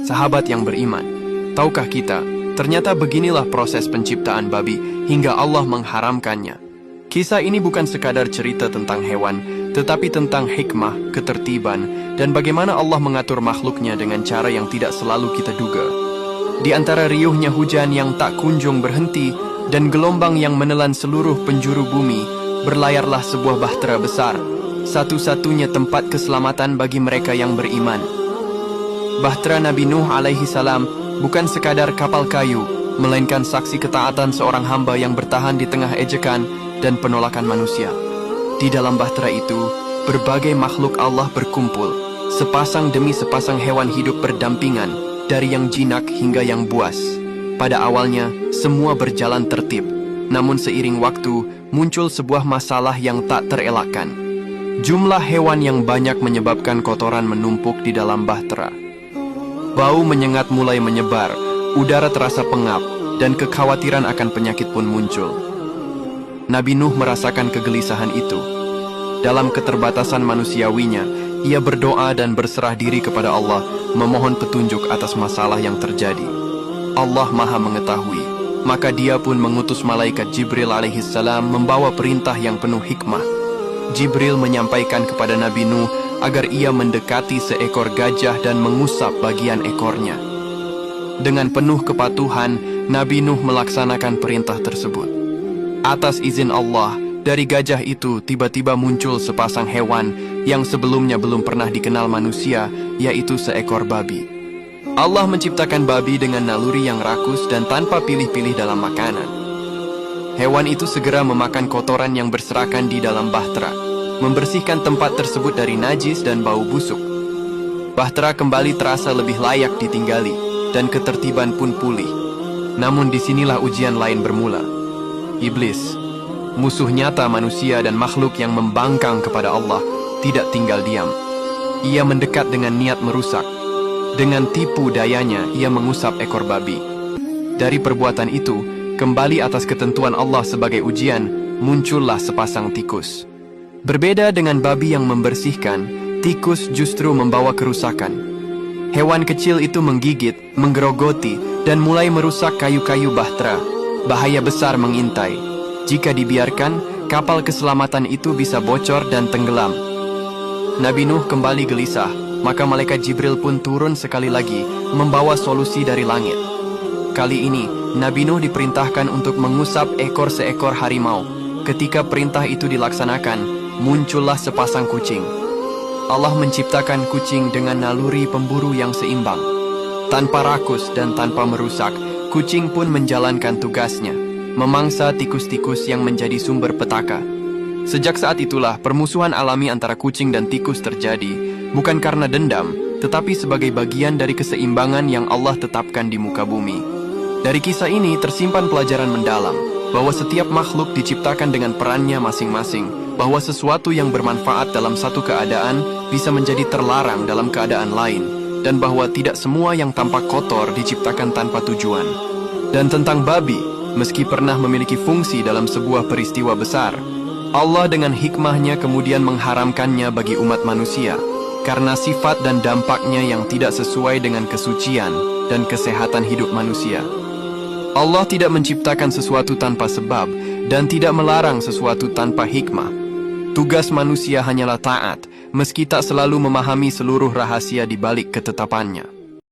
Sahabat yang beriman, tahukah kita, ternyata beginilah proses penciptaan babi hingga Allah mengharamkannya. Kisah ini bukan sekadar cerita tentang hewan, tetapi tentang hikmah, ketertiban, dan bagaimana Allah mengatur makhluknya dengan cara yang tidak selalu kita duga. Di antara riuhnya hujan yang tak kunjung berhenti dan gelombang yang menelan seluruh penjuru bumi, berlayarlah sebuah bahtera besar, satu-satunya tempat keselamatan bagi mereka yang beriman. Bahtera Nabi Nuh alaihi salam bukan sekadar kapal kayu, melainkan saksi ketaatan seorang hamba yang bertahan di tengah ejekan dan penolakan manusia. Di dalam bahtera itu, berbagai makhluk Allah berkumpul, sepasang demi sepasang hewan hidup berdampingan, dari yang jinak hingga yang buas. Pada awalnya, semua berjalan tertib, namun seiring waktu, muncul sebuah masalah yang tak terelakkan. Jumlah hewan yang banyak menyebabkan kotoran menumpuk di dalam bahtera. Bau menyengat mulai menyebar, udara terasa pengap, dan kekhawatiran akan penyakit pun muncul. Nabi Nuh merasakan kegelisahan itu. Dalam keterbatasan manusiawinya, ia berdoa dan berserah diri kepada Allah, memohon petunjuk atas masalah yang terjadi. Allah Maha Mengetahui, maka dia pun mengutus malaikat Jibril alaihissalam membawa perintah yang penuh hikmah. Jibril menyampaikan kepada Nabi Nuh agar ia mendekati seekor gajah dan mengusap bagian ekornya. Dengan penuh kepatuhan, Nabi Nuh melaksanakan perintah tersebut. Atas izin Allah, dari gajah itu tiba-tiba muncul sepasang hewan yang sebelumnya belum pernah dikenal manusia, yaitu seekor babi. Allah menciptakan babi dengan naluri yang rakus dan tanpa pilih-pilih dalam makanan. Hewan itu segera memakan kotoran yang berserakan di dalam bahtera, membersihkan tempat tersebut dari najis dan bau busuk. Bahtera kembali terasa lebih layak ditinggali, dan ketertiban pun pulih. Namun disinilah ujian lain bermula. Iblis, musuh nyata manusia dan makhluk yang membangkang kepada Allah, tidak tinggal diam. Ia mendekat dengan niat merusak. Dengan tipu dayanya, ia mengusap ekor babi. Dari perbuatan itu, kembali atas ketentuan Allah sebagai ujian, muncullah sepasang tikus. Berbeda dengan babi yang membersihkan, tikus justru membawa kerusakan. Hewan kecil itu menggigit, menggerogoti, dan mulai merusak kayu-kayu bahtera. Bahaya besar mengintai. Jika dibiarkan, kapal keselamatan itu bisa bocor dan tenggelam. Nabi Nuh kembali gelisah, maka malaikat Jibril pun turun sekali lagi, membawa solusi dari langit. Kali ini, Nabi Nuh diperintahkan untuk mengusap ekor seekor harimau. Ketika perintah itu dilaksanakan, muncullah sepasang kucing. Allah menciptakan kucing dengan naluri pemburu yang seimbang. Tanpa rakus dan tanpa merusak, kucing pun menjalankan tugasnya, memangsa tikus-tikus yang menjadi sumber petaka. Sejak saat itulah permusuhan alami antara kucing dan tikus terjadi, bukan karena dendam, tetapi sebagai bagian dari keseimbangan yang Allah tetapkan di muka bumi. Dari kisah ini tersimpan pelajaran mendalam, bahwa setiap makhluk diciptakan dengan perannya masing-masing, bahwa sesuatu yang bermanfaat dalam satu keadaan bisa menjadi terlarang dalam keadaan lain, dan bahwa tidak semua yang tampak kotor diciptakan tanpa tujuan. Dan tentang babi, meski pernah memiliki fungsi dalam sebuah peristiwa besar, Allah dengan hikmahnya kemudian mengharamkannya bagi umat manusia, karena sifat dan dampaknya yang tidak sesuai dengan kesucian dan kesehatan hidup manusia. Allah tidak menciptakan sesuatu tanpa sebab dan tidak melarang sesuatu tanpa hikmah. Tugas manusia hanyalah taat, meski tak selalu memahami seluruh rahasia di balik ketetapannya.